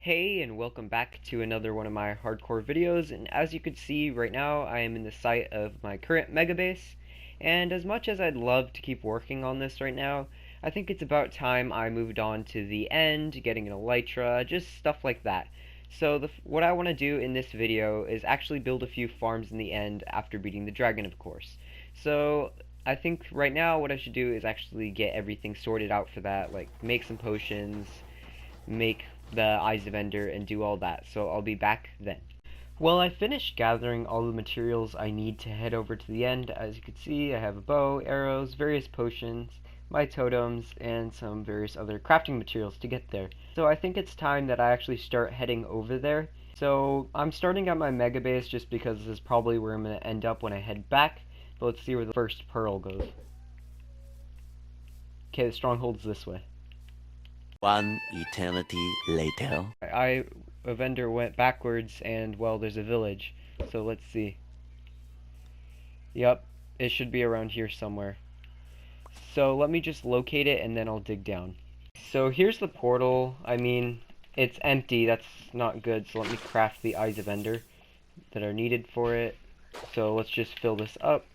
Hey, and welcome back to another one of my hardcore videos, and as you can see right now I am in the site of my current mega base, and as much as I'd love to keep working on this right now, I think it's about time I moved on to the end, getting an elytra, just stuff like that. So what I want to do in this video is actually build a few farms in the end after beating the dragon, of course. So I think right now what I should do is actually get everything sorted out for that, like make some potions, make the Eyes of Ender, and do all that, so I'll be back then. Well, I finished gathering all the materials I need to head over to the end. As you can see, I have a bow, arrows, various potions, my totems, and some various other crafting materials to get there. So I think it's time that I actually start heading over there. So I'm starting at my mega base just because this is probably where I'm going to end up when I head back. But let's see where the first pearl goes. Okay, the stronghold's this way. One eternity later. I a vendor went backwards, and well, there's a village. So let's see. Yep, it should be around here somewhere. So let me just locate it and then I'll dig down. So here's the portal. I mean, it's empty. That's not good. So let me craft the Eyes of Ender that are needed for it. So let's just fill this up.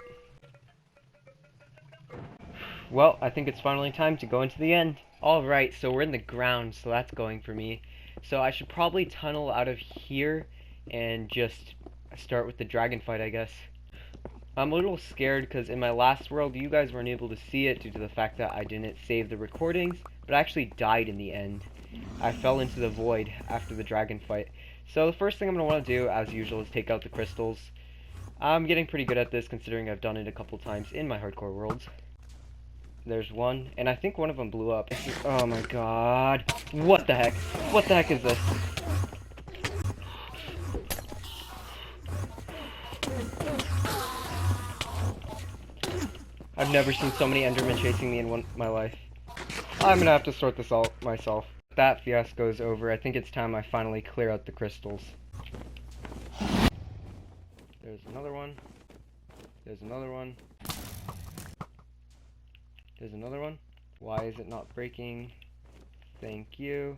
Well, I think it's finally time to go into the end. Alright, so we're in the ground, so that's going for me. So I should probably tunnel out of here and just start with the dragon fight, I guess. I'm a little scared because in my last world, you guys weren't able to see it due to the fact that I didn't save the recordings, but I actually died in the end. I fell into the void after the dragon fight. So the first thing I'm going to want to do, as usual, is take out the crystals. I'm getting pretty good at this considering I've done it a couple times in my hardcore worlds. There's one, and I think one of them blew up. Oh my god. What the heck? What the heck is this? I've never seen so many endermen chasing me in my life. I'm gonna have to sort this out myself. That fiasco is over. I think it's time I finally clear out the crystals. There's another one. There's another one. There's another one. Why is it not breaking? Thank you.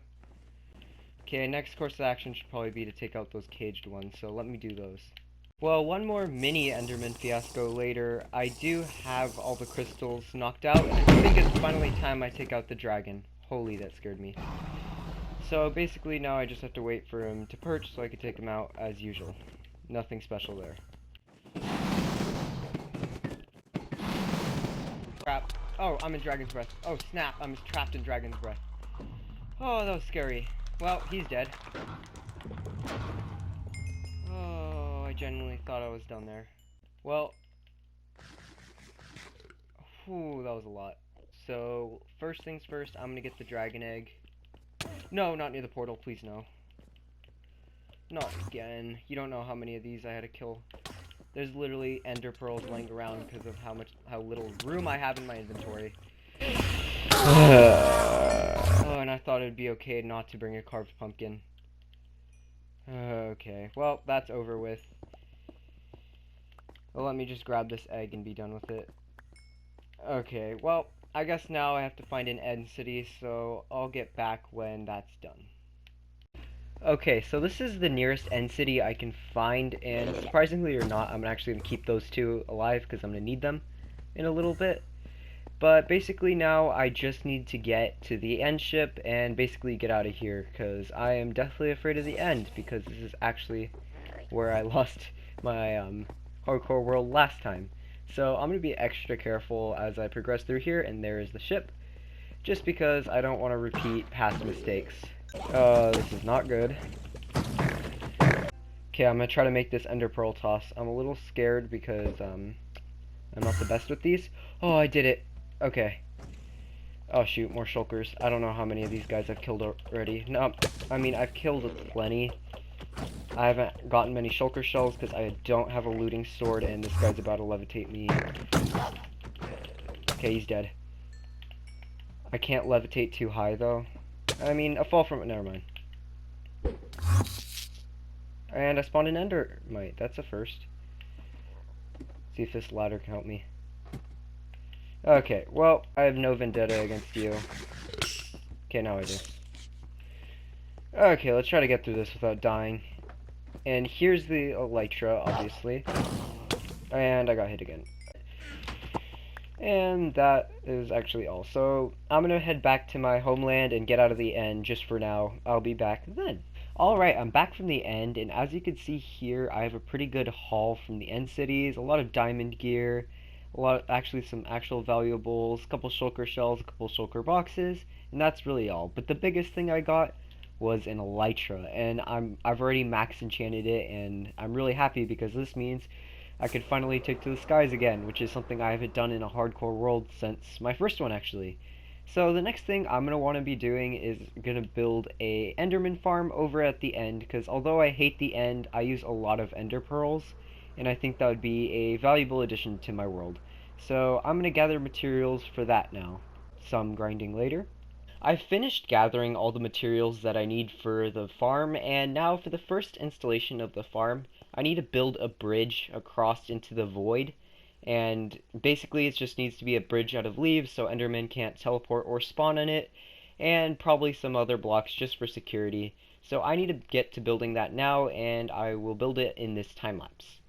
Okay, next course of action should probably be to take out those caged ones, so let me do those. Well, one more mini enderman fiasco later, I do have all the crystals knocked out, and I think it's finally time I take out the dragon. Holy, that scared me. So basically now I just have to wait for him to perch so I can take him out as usual. Nothing special there. Crap. Oh, I'm in Dragon's Breath. Oh, snap. I'm trapped in Dragon's Breath. Oh, that was scary. Well, he's dead. Oh, I genuinely thought I was done there. Well, whew, that was a lot. So, first things first, I'm gonna get the dragon egg. No, not near the portal, please no. Not again. You don't know how many of these I had to kill. There's literally ender pearls laying around because of how little room I have in my inventory. Oh, and I thought it'd be okay not to bring a carved pumpkin. Okay, well, that's over with. Well, let me just grab this egg and be done with it. Okay, well, I guess now I have to find an end city, so I'll get back when that's done. Okay, so this is the nearest end city I can find, and surprisingly or not, I'm actually going to keep those two alive because I'm going to need them in a little bit. But basically now I just need to get to the end ship and basically get out of here because I am deathly afraid of the end because this is actually where I lost my hardcore world last time. So I'm going to be extra careful as I progress through here, and there is the ship, just because I don't want to repeat past mistakes. This is not good. Okay, I'm gonna try to make this ender pearl toss. I'm a little scared because, I'm not the best with these. Oh, I did it. Okay. Oh shoot, more shulkers. I don't know how many of these guys I've killed already. No, I mean, I've killed plenty. I haven't gotten many shulker shells because I don't have a looting sword, and this guy's about to levitate me. Okay, he's dead. I can't levitate too high, though. I mean, a fall from it, never mind. And I spawned an endermite. That's a first. See if this ladder can help me. Okay, well, I have no vendetta against you. Okay, now I do. Okay, let's try to get through this without dying. And here's the elytra, obviously. And I got hit again. And that is actually all. So I'm gonna head back to my homeland and get out of the end just for now. I'll be back then. Alright, I'm back from the end, and as you can see here, I have a pretty good haul from the end cities. A lot of diamond gear, actually some actual valuables, a couple shulker shells, a couple shulker boxes, and that's really all. But the biggest thing I got was an elytra, and I've already max enchanted it, and I'm really happy because this means I could finally take to the skies again, which is something I haven't done in a hardcore world since my first one actually. So the next thing I'm going to want to be doing is going to build a enderman farm over at the end, because although I hate the end, I use a lot of ender pearls, and I think that would be a valuable addition to my world. So I'm going to gather materials for that now. Some grinding later. I've finished gathering all the materials that I need for the farm, and now for the first installation of the farm, I need to build a bridge across into the void. And basically, it just needs to be a bridge out of leaves so Endermen can't teleport or spawn on it, and probably some other blocks just for security. So I need to get to building that now, and I will build it in this time lapse.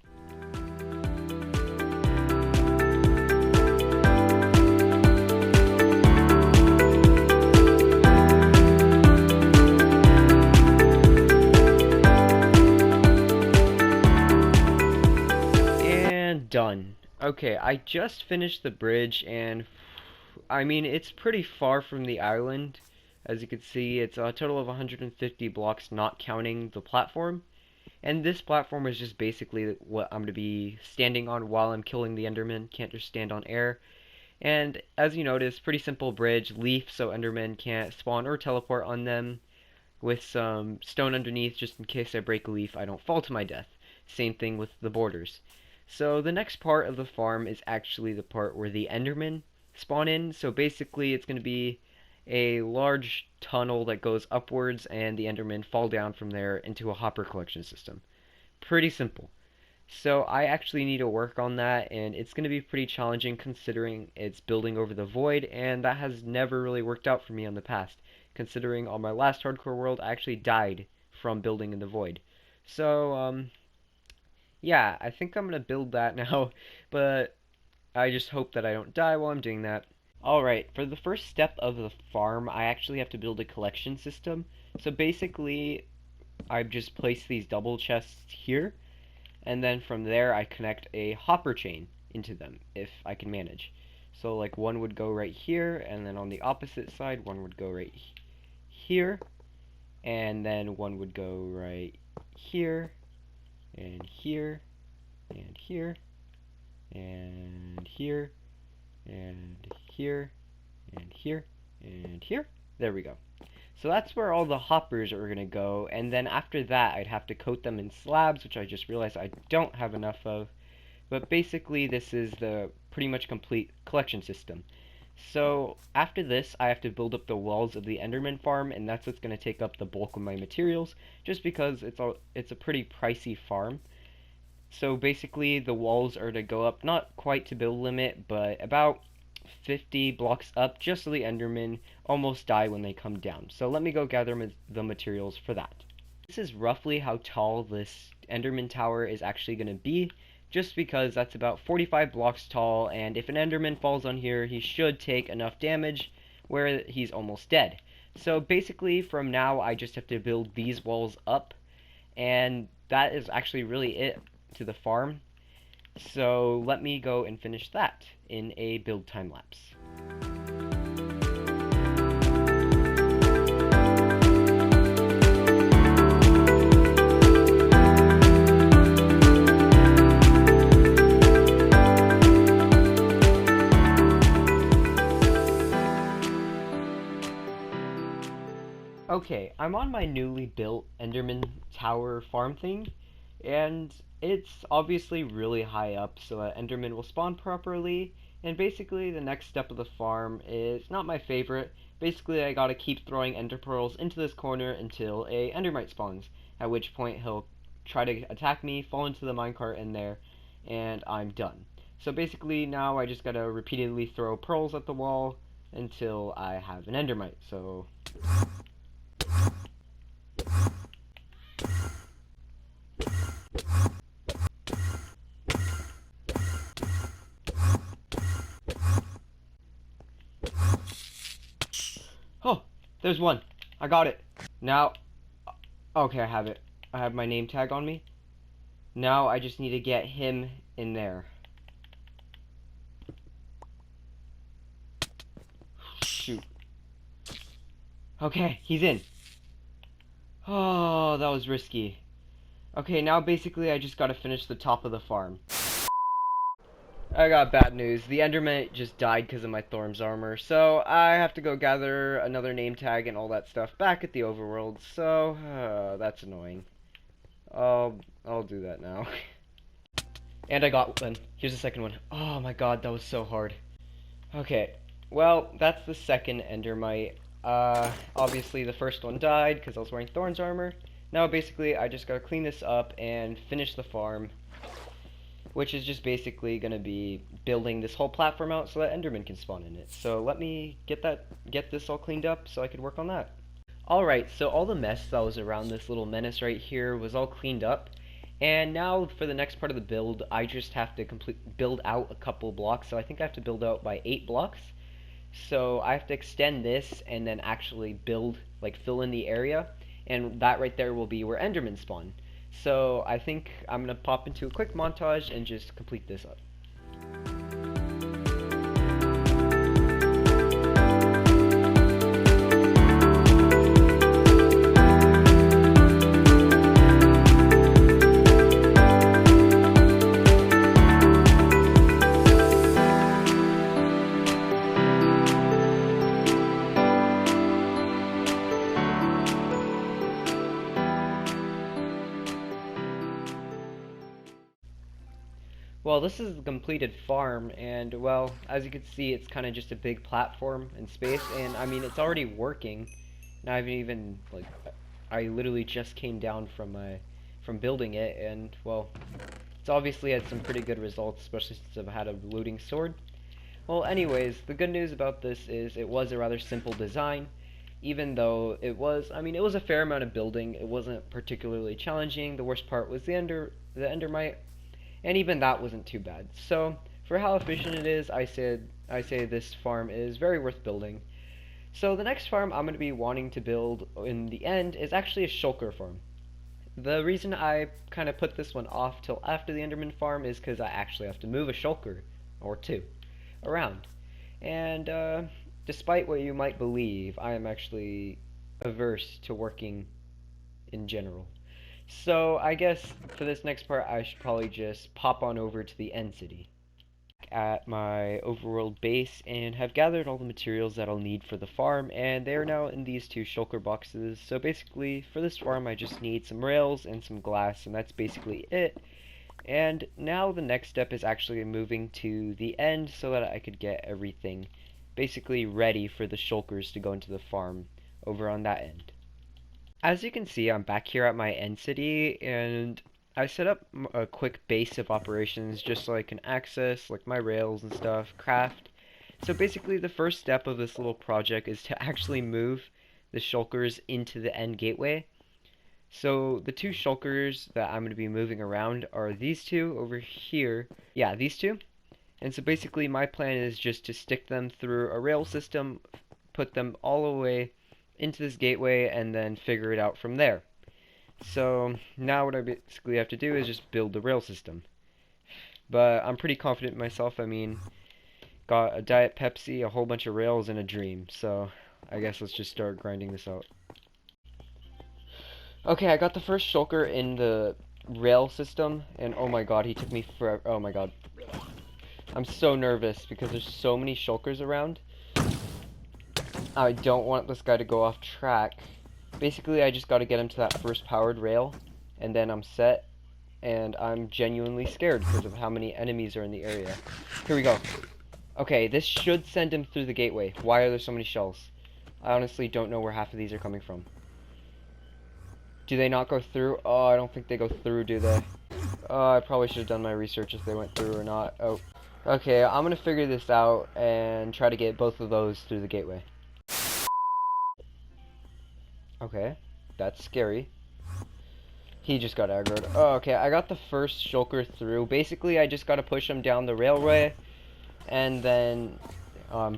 And done. Okay, I just finished the bridge, and I mean, it's pretty far from the island. As you can see, it's a total of 150 blocks, not counting the platform. And this platform is just basically what I'm going to be standing on while I'm killing the Enderman. Can't just stand on air. And as you notice, pretty simple bridge, leaf so Endermen can't spawn or teleport on them, with some stone underneath just in case I break a leaf I don't fall to my death. Same thing with the borders. So the next part of the farm is actually the part where the Endermen spawn in. So basically it's going to be a large tunnel that goes upwards and the Endermen fall down from there into a hopper collection system. Pretty simple. So I actually need to work on that, and it's going to be pretty challenging considering it's building over the void, and that has never really worked out for me in the past, considering on my last hardcore world I actually died from building in the void. So, yeah, I think I'm going to build that now, but I just hope that I don't die while I'm doing that. Alright, for the first step of the farm, I actually have to build a collection system. So basically, I've just placed these double chests here, and then from there I connect a hopper chain into them if I can manage. So like one would go right here, and then on the opposite side one would go right here, and then one would go right here, and here, and here, and here, and here, and here, and here. There we go. So that's where all the hoppers are going to go, and then after that I'd have to coat them in slabs, which I just realized I don't have enough of. But basically this is the pretty much complete collection system. So after this I have to build up the walls of the Enderman farm, and that's what's going to take up the bulk of my materials, just because it's a pretty pricey farm. So basically the walls are to go up not quite to build limit, but about 50 blocks up, just so the Endermen almost die when they come down. So let me go gather the materials for that. This is roughly how tall this Enderman tower is actually going to be, just because that's about 45 blocks tall, and if an Enderman falls on here, he should take enough damage where he's almost dead. So basically, from now, I just have to build these walls up, and that is actually really it to the farm. So let me go and finish that in a build time lapse. Okay, I'm on my newly built Enderman Tower farm thing, and it's obviously really high up so that Enderman will spawn properly, and basically the next step of the farm is not my favorite. Basically I gotta keep throwing ender pearls into this corner until a endermite spawns, at which point he'll try to attack me, fall into the minecart in there, and I'm done. So basically now I just gotta repeatedly throw pearls at the wall until I have an endermite, so There's one. I got it. Now, okay, I have it. I have my name tag on me. Now I just need to get him in there. Shoot. Okay, he's in. Oh, that was risky. Okay, now basically I just gotta finish the top of the farm. I got bad news. The enderman just died because of my Thorns armor, so I have to go gather another name tag and all that stuff back at the overworld, so that's annoying. I'll do that now. And I got one. Here's the second one. Oh my god, that was so hard. Okay, well, that's the second endermite. Obviously the first one died because I was wearing Thorns armor. Now basically I just gotta clean this up and finish the farm, which is just basically gonna be building this whole platform out so that endermen can spawn in it. So let me get this all cleaned up so I can work on that. Alright, so all the mess that was around this little menace right here was all cleaned up. And now for the next part of the build, I just have to build out a couple blocks. So I think I have to build out by 8 blocks. So I have to extend this and then actually build, like fill in the area. And that right there will be where endermen spawn. So I think I'm going to pop into a quick montage and just complete this up. Well, this is the completed farm, and well, as you can see, it's kind of just a big platform in space, and I mean, it's already working. And I haven't even, like, I literally just came down from building it, and well, it's obviously had some pretty good results, especially since I've had a looting sword. Well, anyways, the good news about this is it was a rather simple design, even though it was, I mean, it was a fair amount of building. It wasn't particularly challenging. The worst part was the endermite. And even that wasn't too bad. So, for how efficient it is, I say this farm is very worth building. So the next farm I'm going to be wanting to build in the end is actually a shulker farm. The reason I kind of put this one off till after the enderman farm is because I actually have to move a shulker, or two, around. And despite what you might believe, I am actually averse to working in general. So I guess for this next part I should probably just pop on over to the end city at my overworld base and have gathered all the materials that I'll need for the farm, and they are now in these two shulker boxes. So basically for this farm I just need some rails and some glass, and that's basically it. And now the next step is actually moving to the end so that I could get everything basically ready for the shulkers to go into the farm over on that end. As you can see, I'm back here at my end city, and I set up a quick base of operations just so I can access like my rails and stuff, craft. So basically the first step of this little project is to actually move the shulkers into the end gateway. So the two shulkers that I'm going to be moving around are these two over here. Yeah, these two. And so basically my plan is just to stick them through a rail system, put them all the way into this gateway, and then figure it out from there. So now what I basically have to do is just build the rail system. But I'm pretty confident in myself. I mean, got a Diet Pepsi, a whole bunch of rails, and a dream. So I guess let's just start grinding this out. Okay, I got the first shulker in the rail system, and oh my god, he took me forever. Oh my god. I'm so nervous because there's so many shulkers around. I don't want this guy to go off track. Basically, I just got to get him to that first powered rail, and then I'm set, and I'm genuinely scared because of how many enemies are in the area. Here we go. Okay, this should send him through the gateway. Why are there so many shells? I honestly don't know where half of these are coming from. Do they not go through? Oh, I don't think they go through, do they? Oh, I probably should have done my research if they went through or not. Oh. Okay, I'm going to figure this out and try to get both of those through the gateway. Okay, that's scary. He just got aggroed. Oh, okay, I got the first shulker through. Basically, I just gotta push him down the railway, and then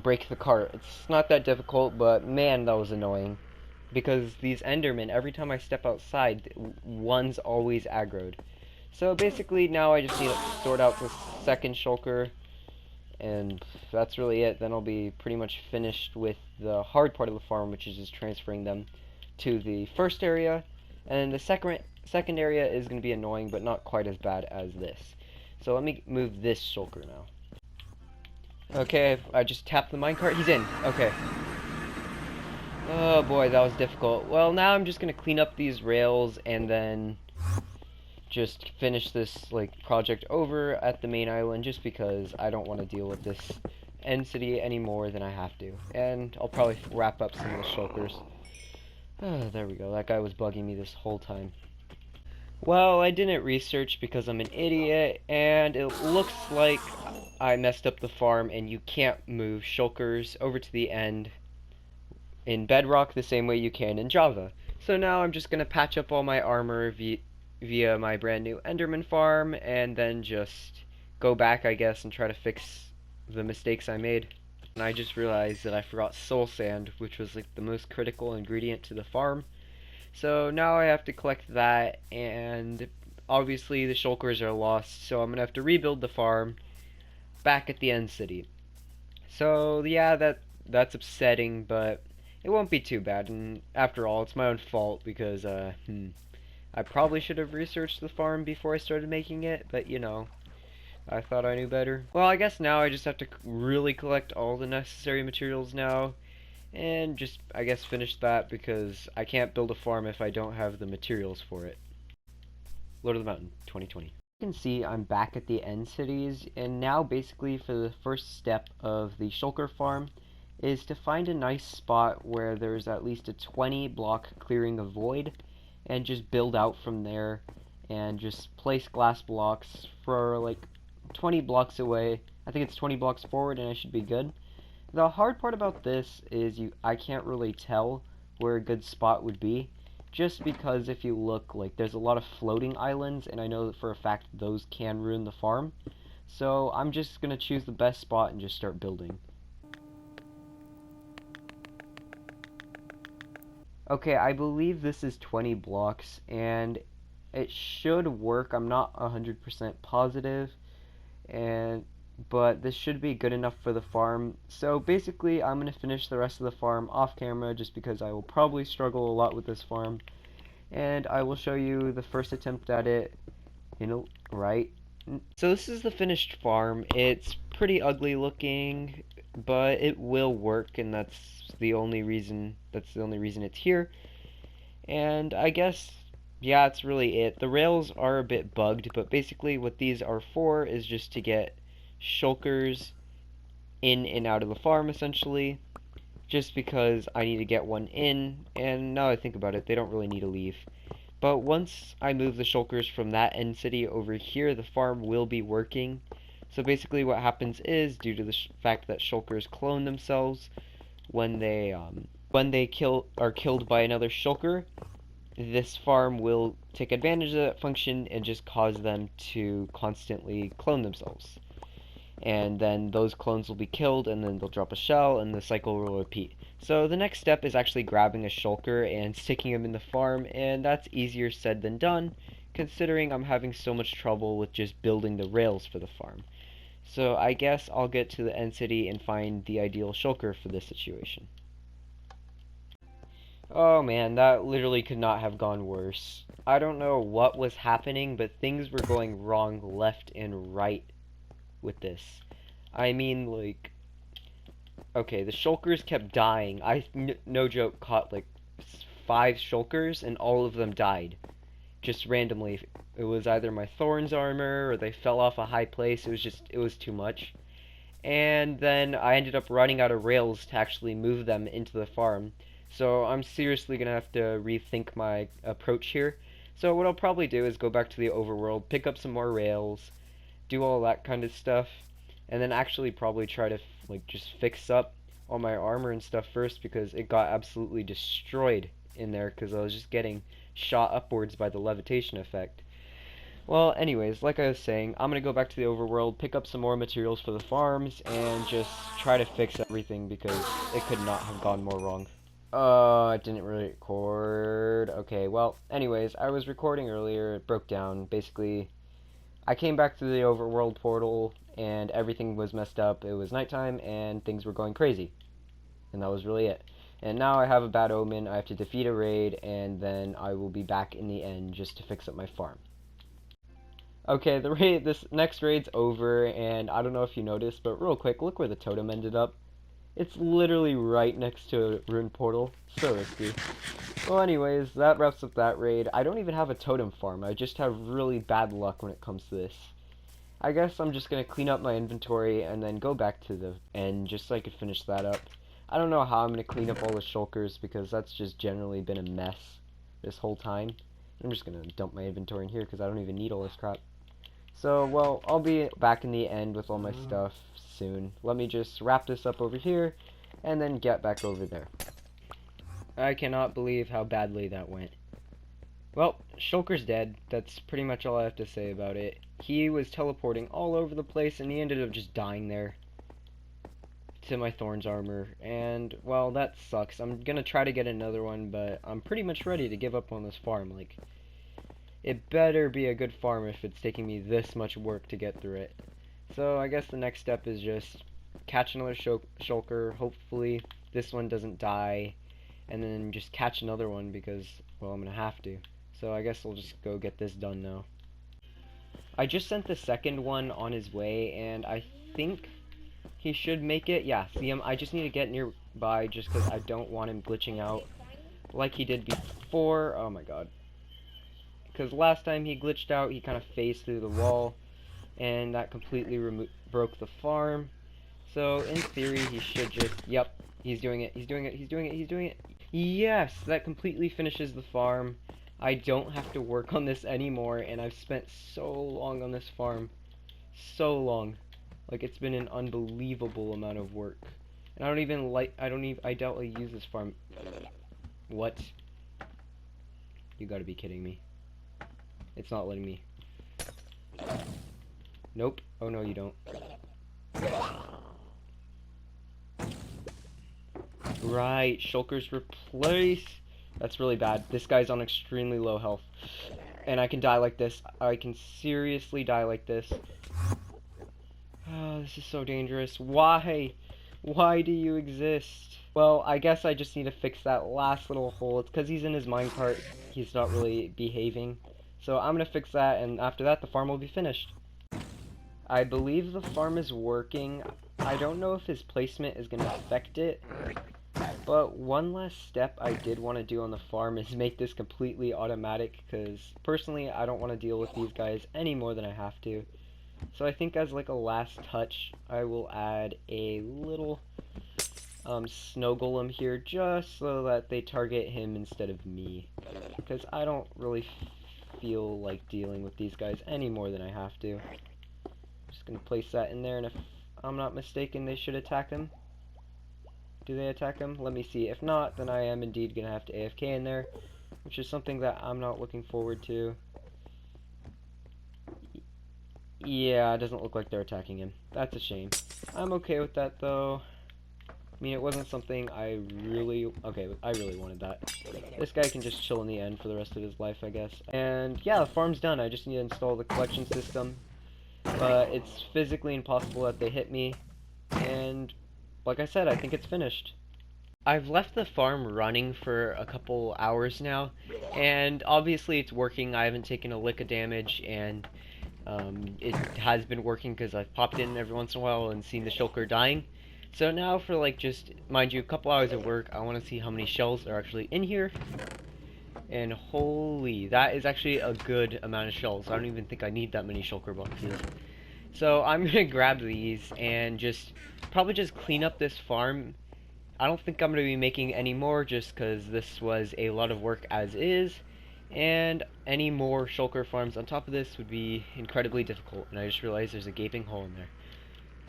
break the cart. It's not that difficult, but man, that was annoying. Because these endermen, every time I step outside, one's always aggroed. So basically, now I just need to sort out the second shulker, and that's really it. Then I'll be pretty much finished with the hard part of the farm, which is just transferring them to the first area. And the second area is going to be annoying, but not quite as bad as this. So let me move this shulker now. Okay, I just tapped the minecart. He's in. Okay. Oh boy, that was difficult. Well, now I'm just gonna clean up these rails and then just finish this like project over at the main island, just because I don't want to deal with this end city any more than I have to. And I'll probably wrap up some of the shulkers. Oh, there we go. That guy was bugging me this whole time. Well, I didn't research because I'm an idiot, and it looks like I messed up the farm, and you can't move shulkers over to the end in Bedrock the same way you can in Java. So now I'm just going to patch up all my armor via my brand new enderman farm, and then just go back, I guess, and try to fix the mistakes I made. And I just realized that I forgot soul sand, which was like the most critical ingredient to the farm. So now I have to collect that, and obviously the shulkers are lost, so I'm going to have to rebuild the farm back at the end city. So yeah, that's upsetting, but it won't be too bad. And after all, it's my own fault because I probably should have researched the farm before I started making it, but you know, I thought I knew better. Well, I guess now I just have to really collect all the necessary materials now, and just, I guess, finish that because I can't build a farm if I don't have the materials for it. Lord of the Mountain, 2020. You can see I'm back at the end cities, and now basically for the first step of the shulker farm is to find a nice spot where there's at least a 20 block clearing of void, and just build out from there, and just place glass blocks for like 20 blocks away. I think it's 20 blocks forward and I should be good. The hard part about this is I can't really tell where a good spot would be, just because if you look, like, there's a lot of floating islands, and I know that for a fact those can ruin the farm. So I'm just gonna choose the best spot and just start building. Okay, I believe this is 20 blocks, and it should work. I'm not 100% positive, and but this should be good enough for the farm. So basically, I'm going to finish the rest of the farm off camera just because I will probably struggle a lot with this farm. And I will show you the first attempt at it, right. So this is the finished farm. It's pretty ugly looking, but it will work, and that's the only reason it's here. And I guess, yeah, that's really it. The rails are a bit bugged, but basically what these are for is just to get shulkers in and out of the farm, essentially. Just because I need to get one in, and now I think about it, they don't really need to leave. But once I move the shulkers from that end city over here, the farm will be working. So basically what happens is, due to the fact that shulkers clone themselves, when they are killed by another shulker, this farm will take advantage of that function and just cause them to constantly clone themselves. And then those clones will be killed, and then they'll drop a shell, and the cycle will repeat. So the next step is actually grabbing a shulker and sticking him in the farm, and that's easier said than done, considering I'm having so much trouble with just building the rails for the farm. So I guess I'll get to the end city and find the ideal shulker for this situation. Oh man, that literally could not have gone worse. I don't know what was happening, but things were going wrong left and right with this. I mean, like, okay, the shulkers kept dying. No joke, caught like 5 shulkers, and all of them died. Just randomly. It was either my thorns armor, or they fell off a high place. It was too much. And then I ended up running out of rails to actually move them into the farm. So I'm seriously gonna have to rethink my approach here. So what I'll probably do is go back to the overworld, pick up some more rails, do all that kind of stuff, and then actually probably try to like just fix up all my armor and stuff first, because it got absolutely destroyed in there because I was just getting shot upwards by the levitation effect. Well, anyways, like I was saying, I'm gonna go back to the overworld, pick up some more materials for the farms, and just try to fix everything because it could not have gone more wrong. I didn't record. Okay, well, anyways, I was recording earlier, it broke down. Basically, I came back to the overworld portal, and everything was messed up. It was nighttime, and things were going crazy. And that was really it. And now I have a bad omen, I have to defeat a raid, and then I will be back in the end just to fix up my farm. Okay, this next raid's over, and I don't know if you noticed, but real quick, look where the totem ended up. It's literally right next to a ruined portal. So risky. Well, anyways, that wraps up that raid. I don't even have a totem farm. I just have really bad luck when it comes to this. I guess I'm just gonna clean up my inventory and then go back to the end just so I could finish that up. I don't know how I'm gonna clean up all the shulkers because that's just generally been a mess this whole time. I'm just gonna dump my inventory in here because I don't even need all this crap. So, well, I'll be back in the end with all my stuff soon. Let me just wrap this up over here, and then get back over there. I cannot believe how badly that went. Well, Shulker's dead. That's pretty much all I have to say about it. He was teleporting all over the place, and he ended up just dying there to my Thorns armor. And, well, that sucks. I'm gonna try to get another one, but I'm pretty much ready to give up on this farm. Like, it better be a good farm if it's taking me this much work to get through it. So I guess the next step is just catch another shulker. Hopefully this one doesn't die. And then just catch another one because, well, I'm going to have to. So I guess I'll just go get this done now. I just sent the second one on his way, and I think he should make it. Yeah, see him? I just need to get nearby just because I don't want him glitching out like he did before. Oh my god. Because last time he glitched out, he kind of phased through the wall, and that completely broke the farm. So, in theory, he should just... Yep, he's doing it, he's doing it, he's doing it, he's doing it. Yes, that completely finishes the farm. I don't have to work on this anymore, and I've spent so long on this farm. So long. Like, it's been an unbelievable amount of work. And I doubt I use this farm. What? You gotta be kidding me. It's not letting me. Nope. Oh no, you don't. Right, shulkers replace. That's really bad. This guy's on extremely low health. And I can die like this. I can seriously die like this. Oh, this is so dangerous. Why? Why do you exist? Well, I guess I just need to fix that last little hole. It's because he's in his minecart. He's not really behaving. So I'm going to fix that, and after that, the farm will be finished. I believe the farm is working. I don't know if his placement is going to affect it. But one last step I did want to do on the farm is make this completely automatic, because personally I don't want to deal with these guys any more than I have to. So I think as like a last touch, I will add a little snow golem here just so that they target him instead of me. Because I don't really feel like dealing with these guys any more than I have to. Just going to place that in there, and if I'm not mistaken, they should attack him. Do they attack him? Let me see. If not, then I am indeed going to have to AFK in there, which is something that I'm not looking forward to. Yeah, it doesn't look like they're attacking him. That's a shame. I'm okay with that, though. I mean, it wasn't something I really... Okay, I really wanted that. This guy can just chill in the end for the rest of his life, I guess. And, yeah, the farm's done. I just need to install the collection system. But it's physically impossible that they hit me. And, like I said, I think it's finished. I've left the farm running for a couple hours now. And, obviously, it's working. I haven't taken a lick of damage, and... it has been working because I've popped in every once in a while and seen the shulker dying. So now for like just, mind you, a couple hours of work, I want to see how many shells are actually in here. And holy, that is actually a good amount of shells. I don't even think I need that many shulker boxes. So I'm going to grab these and probably just clean up this farm. I don't think I'm going to be making any more just because this was a lot of work as is. And any more shulker farms on top of this would be incredibly difficult, and I just realized there's a gaping hole in there.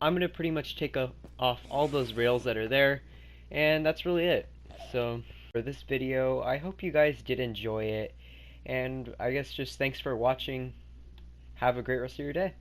I'm going to pretty much take off all those rails that are there, and that's really it. So, for this video, I hope you guys did enjoy it, and I guess just thanks for watching. Have a great rest of your day.